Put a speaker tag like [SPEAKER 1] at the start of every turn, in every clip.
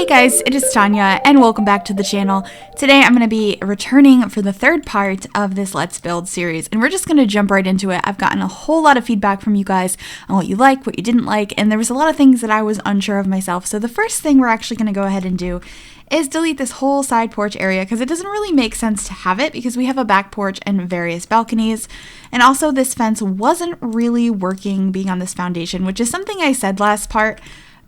[SPEAKER 1] Hey guys, it is Tanya and welcome back to the channel. Today I'm going to be returning for the third part of this Let's Build series, and we're just going to jump right into it. I've gotten a whole lot of feedback from you guys on what you like, what you didn't like, and there was a lot of things that I was unsure of myself. So the first thing we're actually going to go ahead and do is delete this whole side porch area because it doesn't really make sense to have it because we have a back porch and various balconies. And also this fence wasn't really working being on this foundation, which is something I said last part.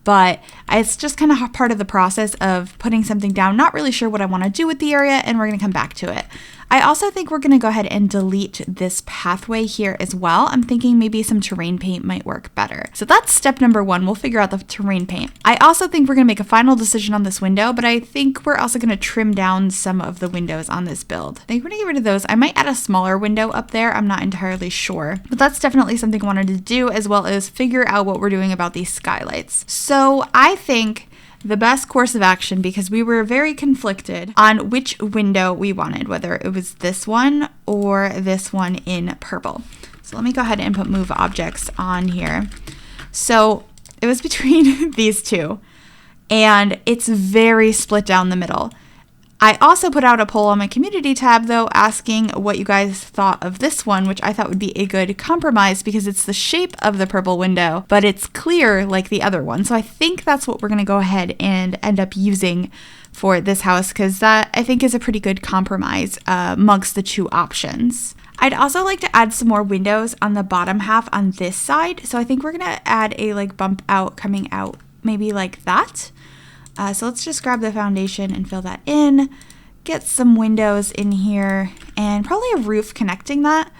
[SPEAKER 1] But it's just kind of part of the process of putting something down. Not really sure what I want to do with the area, and we're going to come back to it. I also think we're going to go ahead and delete this pathway here as well. I'm thinking maybe some terrain paint might work better. So that's step number one. We'll figure out the terrain paint. I also think we're going to make a final decision on this window, but I think we're also going to trim down some of the windows on this build. I think we're going to get rid of those. I might add a smaller window up there. I'm not entirely sure, but that's definitely something I wanted to do, as well as figure out what we're doing about these skylights. So I think the best course of action, because we were very conflicted on which window we wanted, whether it was this one or this one in purple. So let me go ahead and put move objects on here. So it was between these two, and it's very split down the middle. I also put out a poll on my community tab though, asking what you guys thought of this one, which I thought would be a good compromise because it's the shape of the purple window, but it's clear like the other one. So I think that's what we're going to go ahead and end up using for this house, because that I think is a pretty good compromise amongst the two options. I'd also like to add some more windows on the bottom half on this side. So I think we're going to add a like bump out coming out maybe like that. So let's just grab the foundation and fill that in, get some windows in here, and probably a roof connecting that.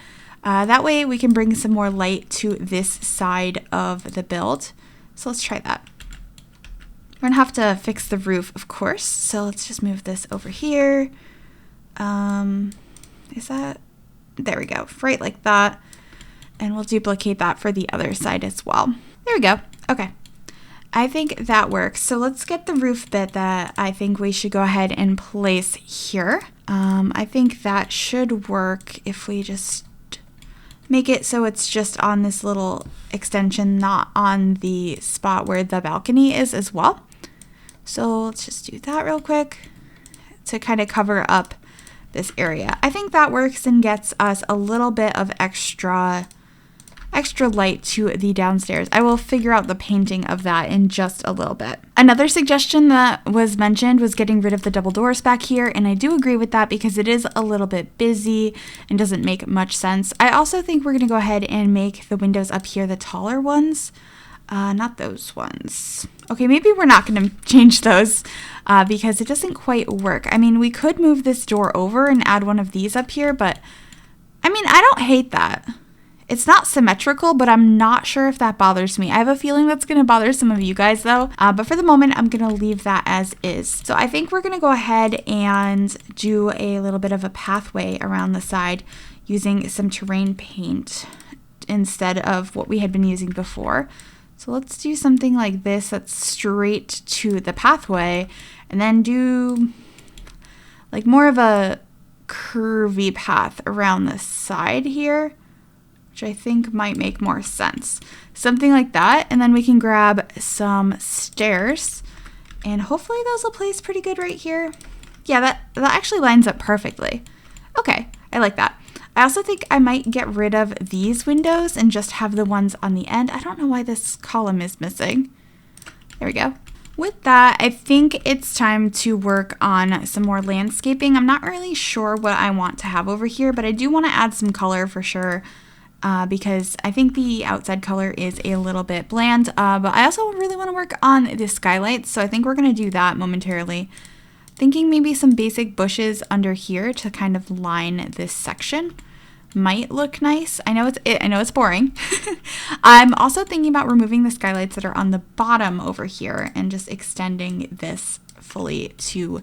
[SPEAKER 1] That way we can bring some more light to this side of the build. So let's try that. We're gonna have to fix the roof, of course. So let's just move this over here. Is that, there we go, right like that. And we'll duplicate that for the other side as well. There we go, okay. I think that works. So let's get the roof bit that I think we should go ahead and place here. I think that should work if we just make it so it's just on this little extension, not on the spot where the balcony is as well. So let's just do that real quick to kind of cover up this area. I think that works and gets us a little bit of extra light to the downstairs. I will figure out the painting of that in just a little bit. Another suggestion that was mentioned was getting rid of the double doors back here, and I do agree with that because it is a little bit busy and doesn't make much sense. I also think we're going to go ahead and make the windows up here the taller ones, not those ones. Okay, maybe we're not going to change those because it doesn't quite work. I mean, we could move this door over and add one of these up here, but I mean, I don't hate that. It's not symmetrical, but I'm not sure if that bothers me. I have a feeling that's going to bother some of you guys though, but for the moment, I'm going to leave that as is. So I think we're going to go ahead and do a little bit of a pathway around the side using some terrain paint instead of what we had been using before. So let's do something like this that's straight to the pathway, and then do like more of a curvy path around the side here, which I think might make more sense. Something like that, and then we can grab some stairs, and hopefully those will place pretty good right here. Yeah, that actually lines up perfectly. Okay, I like that. I also think I might get rid of these windows and just have the ones on the end. I don't know why this column is missing. There we go. With that, I think it's time to work on some more landscaping. I'm not really sure what I want to have over here, but I do want to add some color for sure. Because I think the outside color is a little bit bland, but I also really want to work on the skylights, so I think we're going to do that momentarily. Thinking maybe some basic bushes under here to kind of line this section might look nice. I know it's boring. I'm also thinking about removing the skylights that are on the bottom over here and just extending this fully to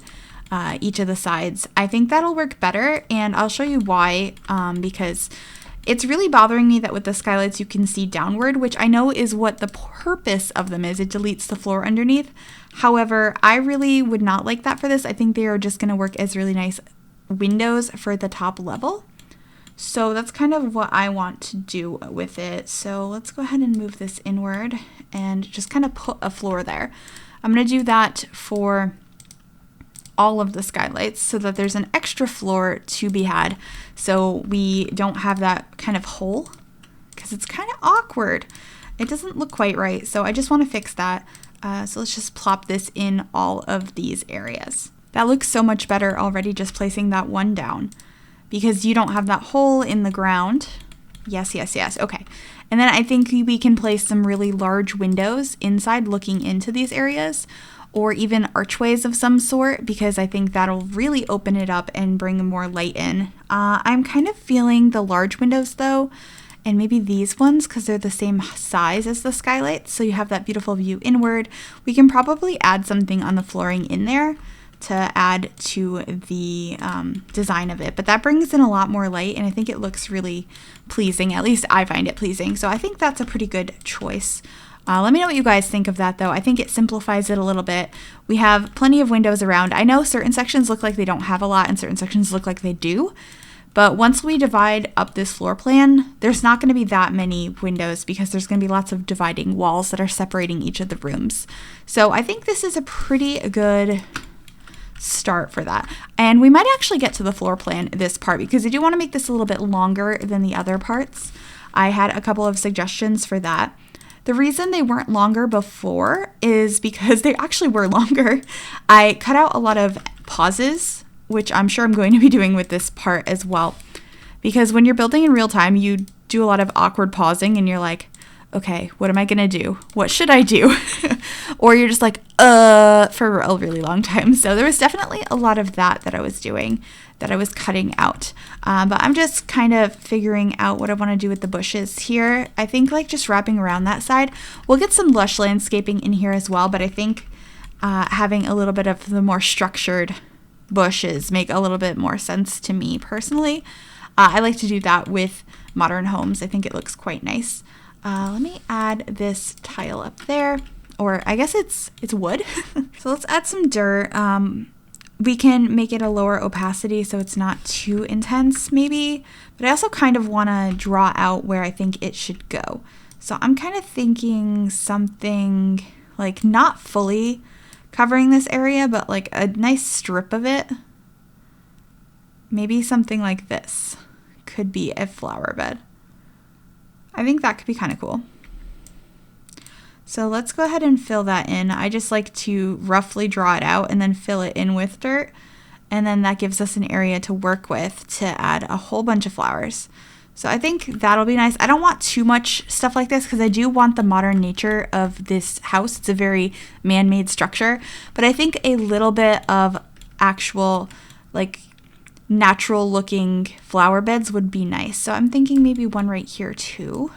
[SPEAKER 1] each of the sides. I think that'll work better, and I'll show you why, because it's really bothering me that with the skylights you can see downward, which I know is what the purpose of them is. It deletes the floor underneath. However, I really would not like that for this. I think they are just going to work as really nice windows for the top level. So that's kind of what I want to do with it. So let's go ahead and move this inward and just kind of put a floor there. I'm going to do that for all of the skylights so that there's an extra floor to be had, so we don't have that kind of hole, because it's kind of awkward. It doesn't look quite right, so I just want to fix that. So let's just plop this in all of these areas. That looks so much better already, just placing that one down, because you don't have that hole in the ground. Yes, yes, yes. Okay. And then I think we can place some really large windows inside looking into these areas, or even archways of some sort, because I think that'll really open it up and bring more light in. I'm kind of feeling the large windows though, and maybe these ones, because they're the same size as the skylights, so you have that beautiful view inward. We can probably add something on the flooring in there to add to the design of it, but that brings in a lot more light, and I think it looks really pleasing. At least I find it pleasing, so I think that's a pretty good choice. Let me know what you guys think of that though. I think it simplifies it a little bit. We have plenty of windows around. I know certain sections look like they don't have a lot and certain sections look like they do, but once we divide up this floor plan, there's not going to be that many windows, because there's going to be lots of dividing walls that are separating each of the rooms. So I think this is a pretty good start for that. And we might actually get to the floor plan this part, because I do want to make this a little bit longer than the other parts. I had a couple of suggestions for that. The reason they weren't longer before is because they actually were longer. I cut out a lot of pauses, which I'm sure I'm going to be doing with this part as well. Because when you're building in real time, you do a lot of awkward pausing and you're like, okay, what am I going to do? What should I do? Or you're just like, for a really long time. So there was definitely a lot of that I was doing, that I was cutting out. But I'm just kind of figuring out what I want to do with the bushes here. I think like just wrapping around that side. We'll get some lush landscaping in here as well, but I think having a little bit of the more structured bushes make a little bit more sense to me personally. I like to do that with modern homes. I think it looks quite nice. Let me add this tile up there, or I guess it's wood. So let's add some dirt. We can make it a lower opacity so it's not too intense maybe, but I also kind of want to draw out where I think it should go. So I'm kind of thinking something like not fully covering this area, but like a nice strip of it. Maybe something like this could be a flower bed. I think that could be kind of cool. So let's go ahead and fill that in. I just like to roughly draw it out and then fill it in with dirt. And then that gives us an area to work with to add a whole bunch of flowers. So I think that'll be nice. I don't want too much stuff like this because I do want the modern nature of this house. It's a very man-made structure. But I think a little bit of actual like natural looking flower beds would be nice. So I'm thinking maybe one right here too.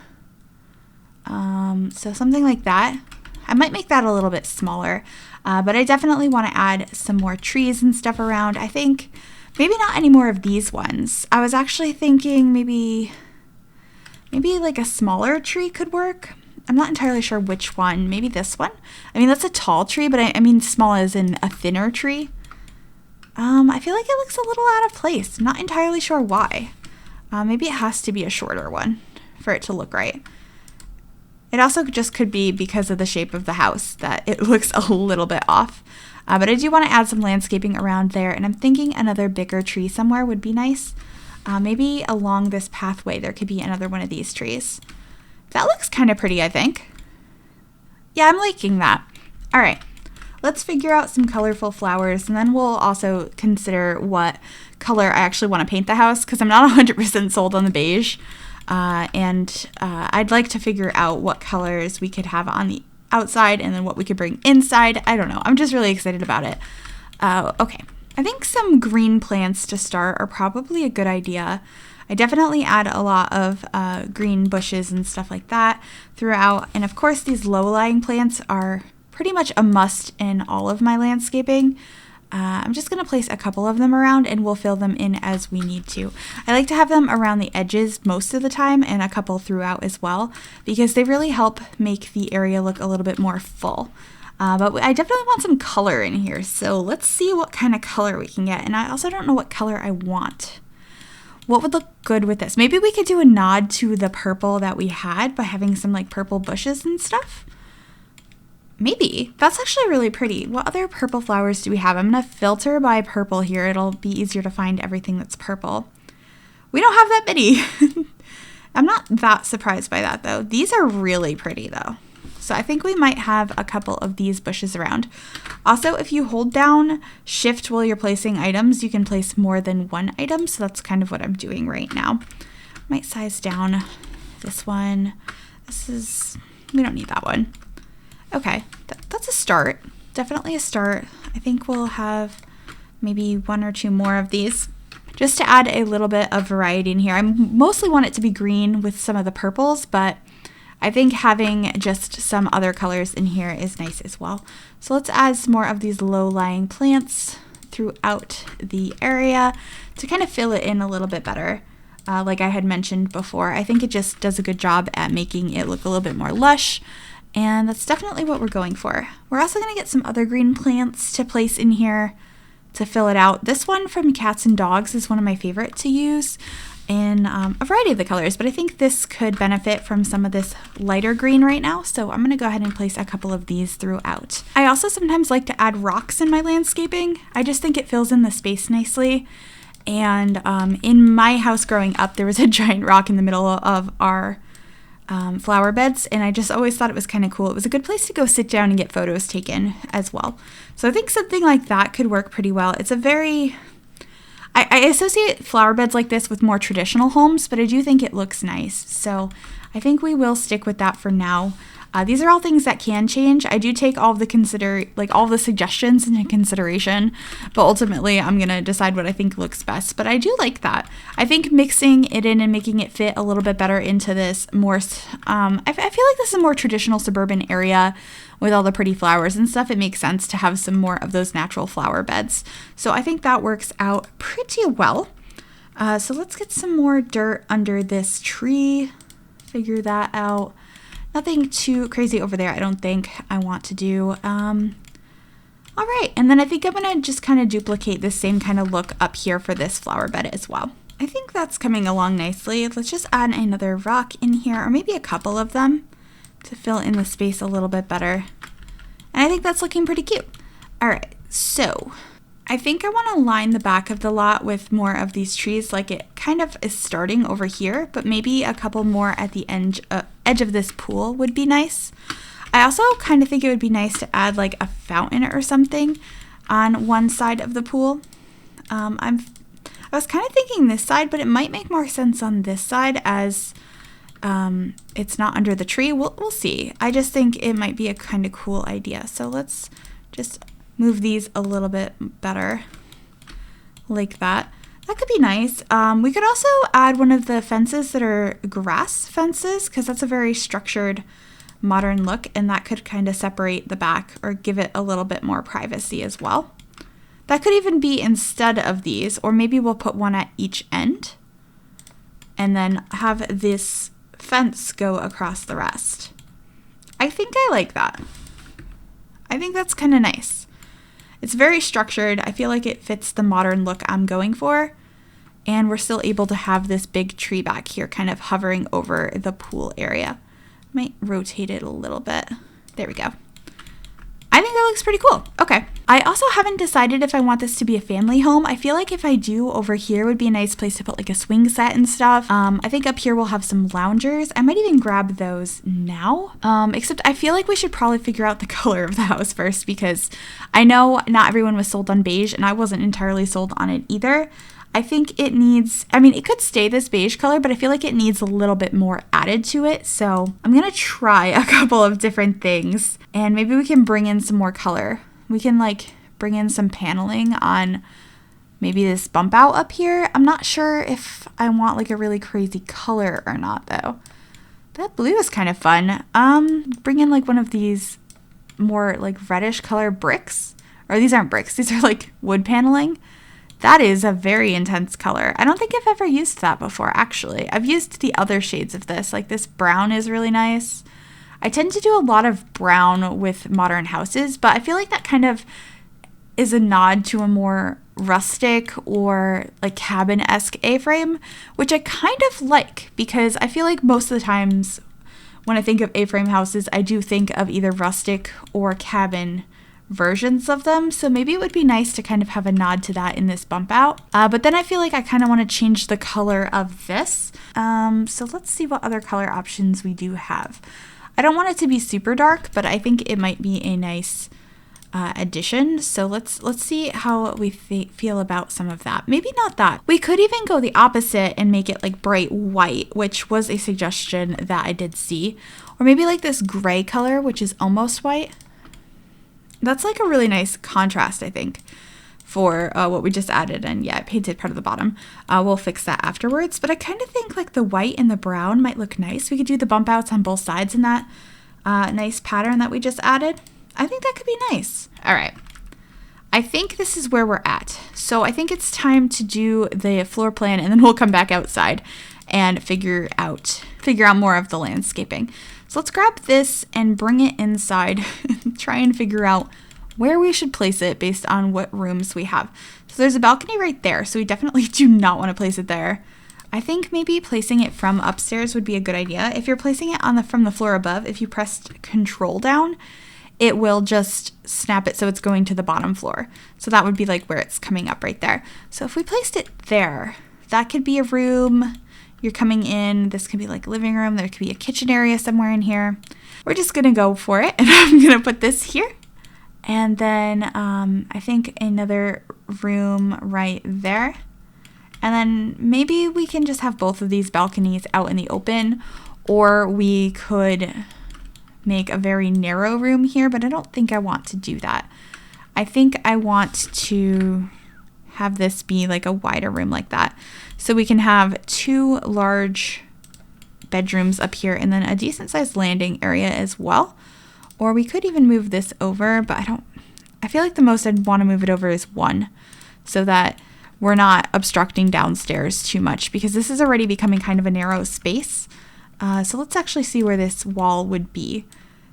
[SPEAKER 1] So something like that. I might make that a little bit smaller, but I definitely want to add some more trees and stuff around. I think maybe not any more of these ones. I was actually thinking maybe like a smaller tree could work. I'm not entirely sure which one. Maybe this one. I mean, that's a tall tree, but I mean small as in a thinner tree. I feel like it looks a little out of place. I'm not entirely sure why. Maybe it has to be a shorter one for it to look right. It also just could be because of the shape of the house that it looks a little bit off. But I do want to add some landscaping around there, and I'm thinking another bigger tree somewhere would be nice. Maybe along this pathway there could be another one of these trees. That looks kind of pretty, I think. Yeah, I'm liking that. All right. Let's figure out some colorful flowers, and then we'll also consider what color I actually want to paint the house, because I'm not 100% sold on the beige. I'd like to figure out what colors we could have on the outside and then what we could bring inside. I don't know. I'm just really excited about it. Okay. I think some green plants to start are probably a good idea. I definitely add a lot of green bushes and stuff like that throughout. And of course, these low-lying plants are pretty much a must in all of my landscaping. I'm just going to place a couple of them around and we'll fill them in as we need to. I like to have them around the edges most of the time and a couple throughout as well, because they really help make the area look a little bit more full. But I definitely want some color in here, so let's see what kind of color we can get. And I also don't know what color I want. What would look good with this? Maybe we could do a nod to the purple that we had by having some like purple bushes and stuff. Maybe. That's actually really pretty. What other purple flowers do we have? I'm going to filter by purple here. It'll be easier to find everything that's purple. We don't have that many. I'm not that surprised by that though. These are really pretty though. So I think we might have a couple of these bushes around. Also, if you hold down shift while you're placing items, you can place more than one item. So that's kind of what I'm doing right now. Might size down this one. We don't need that one. Okay, that's a start. Definitely a start. I think we'll have maybe one or two more of these just to add a little bit of variety in here. I mostly want it to be green with some of the purples, but I think having just some other colors in here is nice as well. So let's add some more of these low-lying plants throughout the area to kind of fill it in a little bit better. Like I had mentioned before, I think it just does a good job at making it look a little bit more lush, and that's definitely what we're going for. We're also going to get some other green plants to place in here to fill it out. This one from Cats and Dogs is one of my favorite to use in a variety of the colors, but I think this could benefit from some of this lighter green right now, so I'm going to go ahead and place a couple of these throughout. I also sometimes like to add rocks in my landscaping. I just think it fills in the space nicely, and in my house growing up, there was a giant rock in the middle of our flower beds, and I just always thought it was kind of cool. It was a good place to go sit down and get photos taken as well. So I think something like that could work pretty well. It's a very... I associate flower beds like this with more traditional homes, but I do think it looks nice. So I think we will stick with that for now. These are all things that can change. I do take all of the all the suggestions into consideration, but ultimately I'm gonna decide what I think looks best. But I do like that. I think mixing it in and making it fit a little bit better into this more, I feel like this is a more traditional suburban area with all the pretty flowers and stuff. It makes sense to have some more of those natural flower beds. So I think that works out pretty well. So let's get some more dirt under this tree, figure that out. Nothing too crazy over there, I don't think I want to do. All right, and then I think I'm gonna just kind of duplicate this same kind of look up here for this flower bed as well. I think that's coming along nicely. Let's just add another rock in here, or maybe a couple of them to fill in the space a little bit better. And I think that's looking pretty cute. All right, so I think I want to line the back of the lot with more of these trees, like it kind of is starting over here, but maybe a couple more at the edge of this pool would be nice. I also kind of think it would be nice to add like a fountain or something on one side of the pool. I was kind of thinking this side, but it might make more sense on this side as it's not under the tree. We'll see. I just think it might be a kind of cool idea. So let's just move these a little bit better like that. That could be nice. We could also add one of the fences that are grass fences, because that's a very structured modern look, and that could kind of separate the back or give it a little bit more privacy as well. That could even be instead of these, or maybe we'll put one at each end and then have this fence go across the rest. I think I like that. I think that's kind of nice. It's very structured. I feel like it fits the modern look I'm going for. And we're still able to have this big tree back here kind of hovering over the pool area. Might rotate it a little bit. There we go. I think that looks pretty cool. Okay. I also haven't decided if I want this to be a family home. I feel like if I do, over here would be a nice place to put like a swing set and stuff. I think up here we'll have some loungers. I might even grab those now. Except I feel like we should probably figure out the color of the house first, because I know not everyone was sold on beige and I wasn't entirely sold on it either. I think it needs, I mean, it could stay this beige color, but I feel like it needs a little bit more added to it. So I'm going to try a couple of different things, and maybe we can bring in some more color. We can like bring in some paneling on maybe this bump out up here. I'm not sure if I want like a really crazy color or not though. That blue is kind of fun. Bring in like one of these more like reddish color bricks, or these aren't bricks. These are like wood paneling. That is a very intense color. I don't think I've ever used that before, actually. I've used the other shades of this. Like this brown is really nice. I tend to do a lot of brown with modern houses, but I feel like that kind of is a nod to a more rustic or like cabin-esque A-frame, which I kind of like, because I feel like most of the times when I think of A-frame houses, I do think of either rustic or cabin versions of them. So maybe it would be nice to kind of have a nod to that in this bump out. But then I feel like I kind of want to change the color of this. So let's see what other color options we do have. I don't want it to be super dark, but I think it might be a nice addition. So let's see how we feel about some of that. Maybe not that. We could even go the opposite and make it like bright white, which was a suggestion that I did see. Or maybe like this gray color, which is almost white. That's like a really nice contrast, I think, for what we just added. And yeah, I painted part of the bottom. We'll fix that afterwards. But I kind of think like the white and the brown might look nice. We could do the bump outs on both sides in that nice pattern that we just added. I think that could be nice. All right. I think this is where we're at. So I think it's time to do the floor plan, and then we'll come back outside and figure out more of the landscaping. So let's grab this and bring it inside and try and figure out where we should place it based on what rooms we have. So there's a balcony right there, so we definitely do not want to place it there. I think maybe placing it from upstairs would be a good idea. If you're placing it from the floor above, if you pressed Control down, it will just snap it so it's going to the bottom floor. So that would be like where it's coming up right there. So if we placed it there, that could be a room. You're coming in, this could be like a living room, there could be a kitchen area somewhere in here. We're just gonna go for it, and I'm gonna put this here. And then I think another room right there. And then maybe we can just have both of these balconies out in the open, or we could make a very narrow room here, but I don't think I want to do that. I think I want to have this be like a wider room like that. So we can have 2 large bedrooms up here and then a decent sized landing area as well. Or we could even move this over, but I feel like the most I'd want to move it over is 1 so that we're not obstructing downstairs too much, because this is already becoming kind of a narrow space. So let's actually see where this wall would be.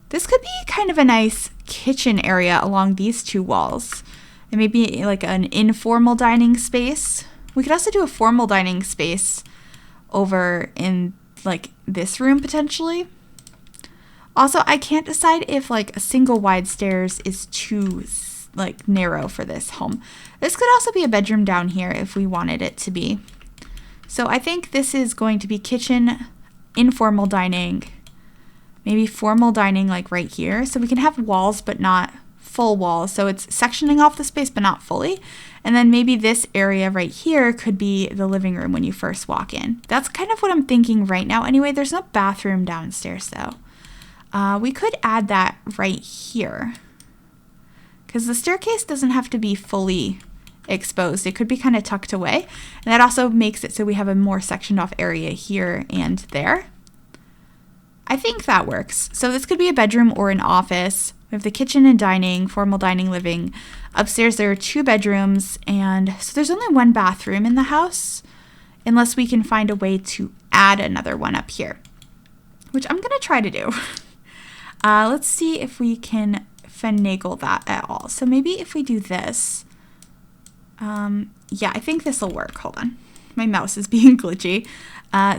[SPEAKER 1] This could be kind of a nice kitchen area along these 2 walls. And maybe like an informal dining space. We could also do a formal dining space over in like this room potentially. Also, I can't decide if like a single wide stairs is too like narrow for this home. This could also be a bedroom down here if we wanted it to be. So I think this is going to be kitchen, informal dining, maybe formal dining like right here. So we can have walls but not full walls. So it's sectioning off the space but not fully. And then maybe this area right here could be the living room when you first walk in. That's kind of what I'm thinking right now. Anyway, there's no bathroom downstairs though. We could add that right here, because the staircase doesn't have to be fully exposed. It could be kind of tucked away. And that also makes it so we have a more sectioned off area here and there. I think that works. So this could be a bedroom or an office. We have the kitchen and dining, formal dining, living. Upstairs there are 2 bedrooms, and so there's only 1 bathroom in the house, unless we can find a way to add another one up here, which I'm gonna try to do. Let's see if we can finagle that at all. So maybe if we do this, yeah, I think this will work. Hold on, my mouse is being glitchy.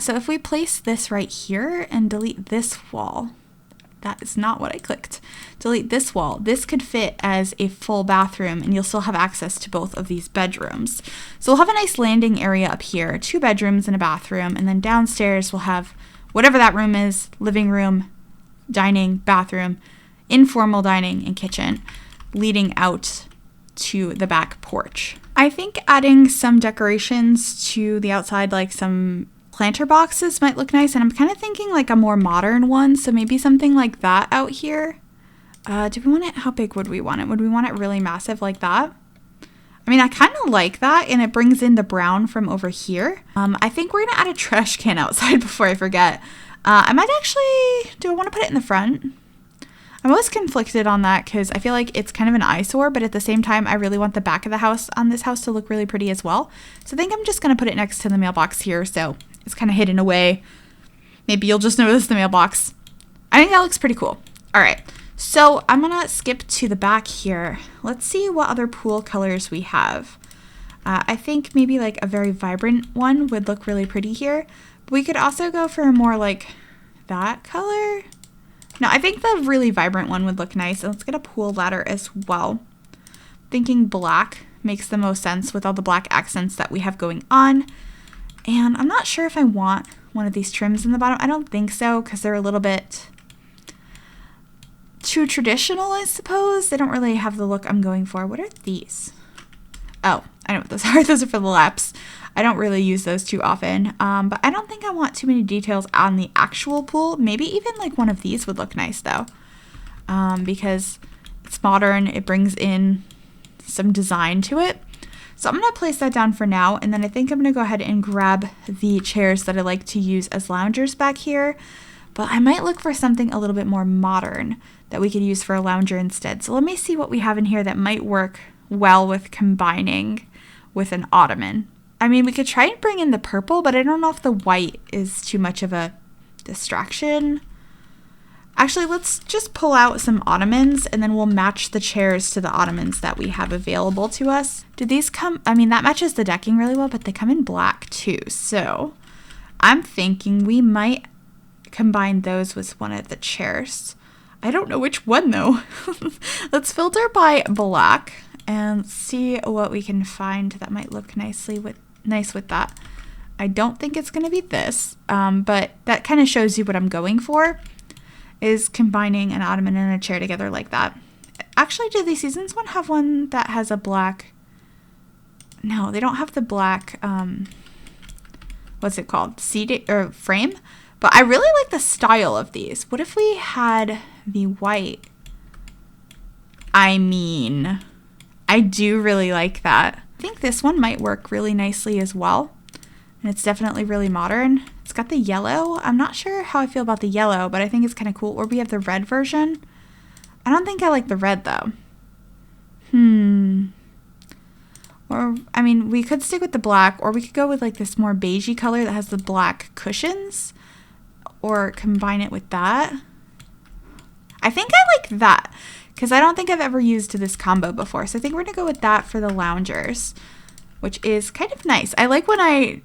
[SPEAKER 1] So if we place this right here and delete this wall, that is not what I clicked. Delete this wall. This could fit as a full bathroom, and you'll still have access to both of these bedrooms. So we'll have a nice landing area up here, 2 bedrooms and a bathroom, and then downstairs we'll have whatever that room is, living room, dining, bathroom, informal dining, and kitchen, leading out to the back porch. I think adding some decorations to the outside, like some planter boxes, might look nice, and I'm kind of thinking like a more modern one, so maybe something like that out here. Do we want it? How big would we want it? Would we want it really massive like that? I mean, I kind of like that, and it brings in the brown from over here. I think we're gonna add a trash can outside before I forget. I might actually, do I want to put it in the front? I'm always conflicted on that because I feel like it's kind of an eyesore, but at the same time, I really want the back of the house on this house to look really pretty as well. So I think I'm just going to put it next to the mailbox here, so it's kind of hidden away. Maybe you'll just notice the mailbox. I think that looks pretty cool. All right, so I'm going to skip to the back here. Let's see what other pool colors we have. I think maybe like a very vibrant one would look really pretty here. But we could also go for a more like that color. No, I think the really vibrant one would look nice. And let's get a pool ladder as well. Thinking black makes the most sense with all the black accents that we have going on. And I'm not sure if I want one of these trims in the bottom. I don't think so, because they're a little bit too traditional, I suppose. They don't really have the look I'm going for. What are these? Oh, I know what those are. Those are for the laps. I don't really use those too often, but I don't think I want too many details on the actual pool. Maybe even like one of these would look nice though, because it's modern. It brings in some design to it. So I'm going to place that down for now, and then I think I'm going to go ahead and grab the chairs that I like to use as loungers back here, but I might look for something a little bit more modern that we could use for a lounger instead. So let me see what we have in here that might work well with combining with an ottoman. I mean, we could try and bring in the purple, but I don't know if the white is too much of a distraction. Actually, let's just pull out some ottomans and then we'll match the chairs to the ottomans that we have available to us. Do these come, I mean, that matches the decking really well, but they come in black too. So I'm thinking we might combine those with one of the chairs. I don't know which one though. Let's filter by black and see what we can find that might look nice with that. I don't think it's going to be this, but that kind of shows you what I'm going for, is combining an ottoman and a chair together like that. Actually, do the Seasons one have one that has a black? No, they don't have the black, what's it called? Seat or frame? But I really like the style of these. What if we had the white? I mean, I do really like that. I think this one might work really nicely as well. And it's definitely really modern. It's got the yellow. I'm not sure how I feel about the yellow, but I think it's kind of cool. Or we have the red version. I don't think I like the red though. Or, I mean, we could stick with the black, or we could go with like this more beigey color that has the black cushions, or combine it with that. I think I like that, because I don't think I've ever used this combo before. So I think we're going to go with that for the loungers, which is kind of nice. I like when I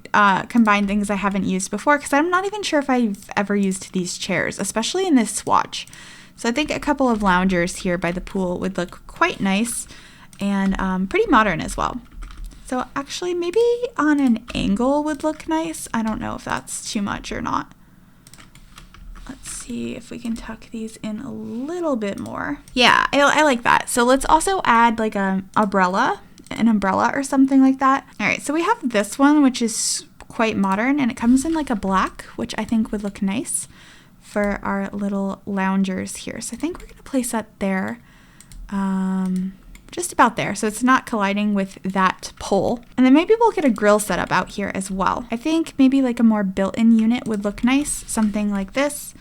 [SPEAKER 1] combine things I haven't used before, because I'm not even sure if I've ever used these chairs, especially in this swatch. So I think a couple of loungers here by the pool would look quite nice and pretty modern as well. So actually maybe on an angle would look nice. I don't know if that's too much or not. Let's see if we can tuck these in a little bit more. Yeah, I like that. So let's also add like an umbrella or something like that. All right, so we have this one, which is quite modern, and it comes in like a black, which I think would look nice for our little loungers here. So I think we're gonna place that there, just about there, so it's not colliding with that pole. And then maybe we'll get a grill set up out here as well. I think maybe like a more built-in unit would look nice, something like this.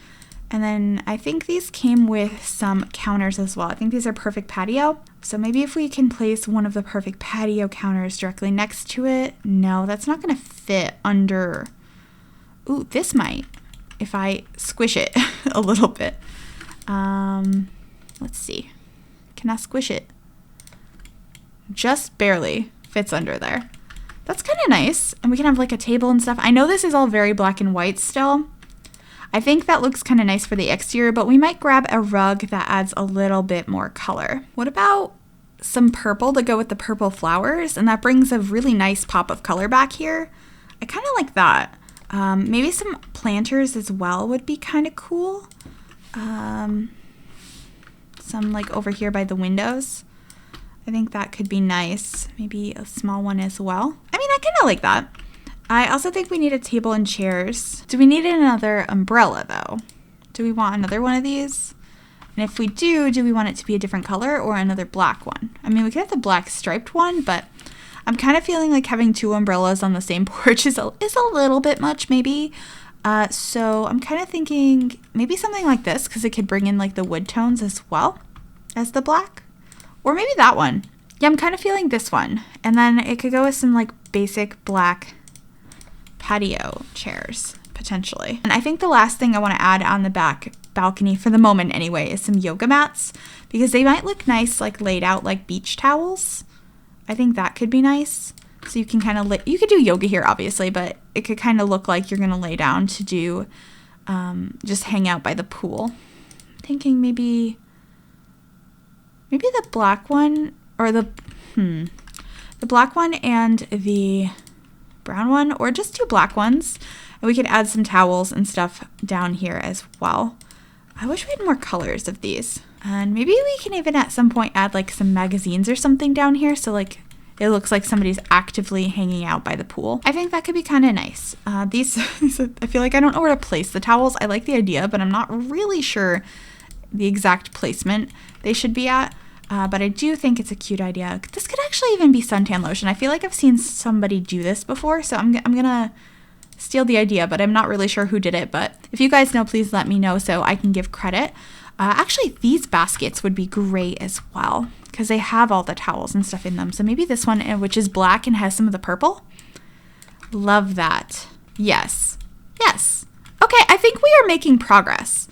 [SPEAKER 1] And then I think these came with some counters as well. I think these are perfect patio. So maybe if we can place one of the perfect patio counters directly next to it. No, that's not gonna fit under. Ooh, this might, if I squish it a little bit. Let's see. Can I squish it? Just barely fits under there. That's kind of nice. And we can have like a table and stuff. I know this is all very black and white still. I think that looks kind of nice for the exterior, but we might grab a rug that adds a little bit more color. What about some purple to go with the purple flowers? And that brings a really nice pop of color back here. I kind of like that. Maybe some planters as well would be kind of cool. Some like over here by the windows. I think that could be nice. Maybe a small one as well. I mean, I kind of like that. I also think we need a table and chairs. Do we need another umbrella though? Do we want another one of these? And if we do we want it to be a different color or another black one? I mean, we could have the black striped one, but I'm kind of feeling like having two umbrellas on the same porch is a little bit much maybe. So I'm kind of thinking maybe something like this, because it could bring in like the wood tones as well as the black. Or maybe that one. Yeah, I'm kind of feeling this one. And then it could go with some like basic black patio chairs, potentially. And I think the last thing I want to add on the back balcony, for the moment anyway, is some yoga mats, because they might look nice like laid out like beach towels. I think that could be nice. So you can kind of you could do yoga here obviously, but it could kind of look like you're going to lay down to do just hang out by the pool. I'm thinking maybe the black one, or the black one and the brown one, or just 2 black ones. And we could add some towels and stuff down here as well. I wish we had more colors of these. And maybe we can even at some point add like some magazines or something down here, so like it looks like somebody's actively hanging out by the pool. I think that could be kind of nice. These, I feel like I don't know where to place the towels. I like the idea, but I'm not really sure the exact placement they should be at. But I do think it's a cute idea. This could actually even be suntan lotion. I feel like I've seen somebody do this before, so I'm gonna steal the idea, but I'm not really sure who did it. But if you guys know, please let me know so I can give credit. Actually, these baskets would be great as well because they have all the towels and stuff in them. So maybe this one, which is black and has some of the purple. Love that. Yes. Yes. Okay, I think we are making progress.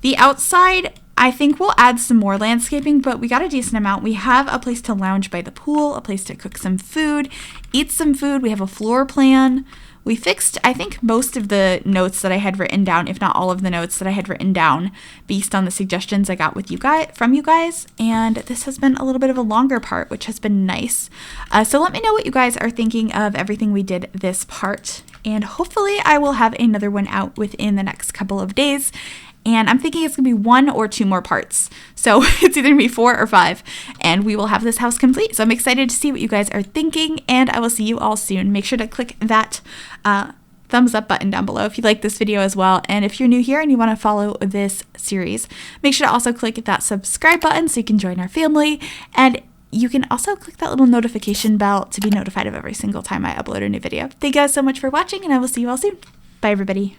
[SPEAKER 1] The outside, I think we'll add some more landscaping, but we got a decent amount. We have a place to lounge by the pool, a place to cook some food, eat some food. We have a floor plan. We fixed, I think, most of the notes that I had written down, if not all of the notes that I had written down based on the suggestions I got from you guys. And this has been a little bit of a longer part, which has been nice. So let me know what you guys are thinking of everything we did this part. And hopefully I will have another one out within the next couple of days. And I'm thinking it's going to be 1 or 2 more parts. So it's either going to be 4 or 5. And we will have this house complete. So I'm excited to see what you guys are thinking. And I will see you all soon. Make sure to click that thumbs up button down below if you like this video as well. And if you're new here and you want to follow this series, make sure to also click that subscribe button so you can join our family. And you can also click that little notification bell to be notified of every single time I upload a new video. Thank you guys so much for watching, and I will see you all soon. Bye, everybody.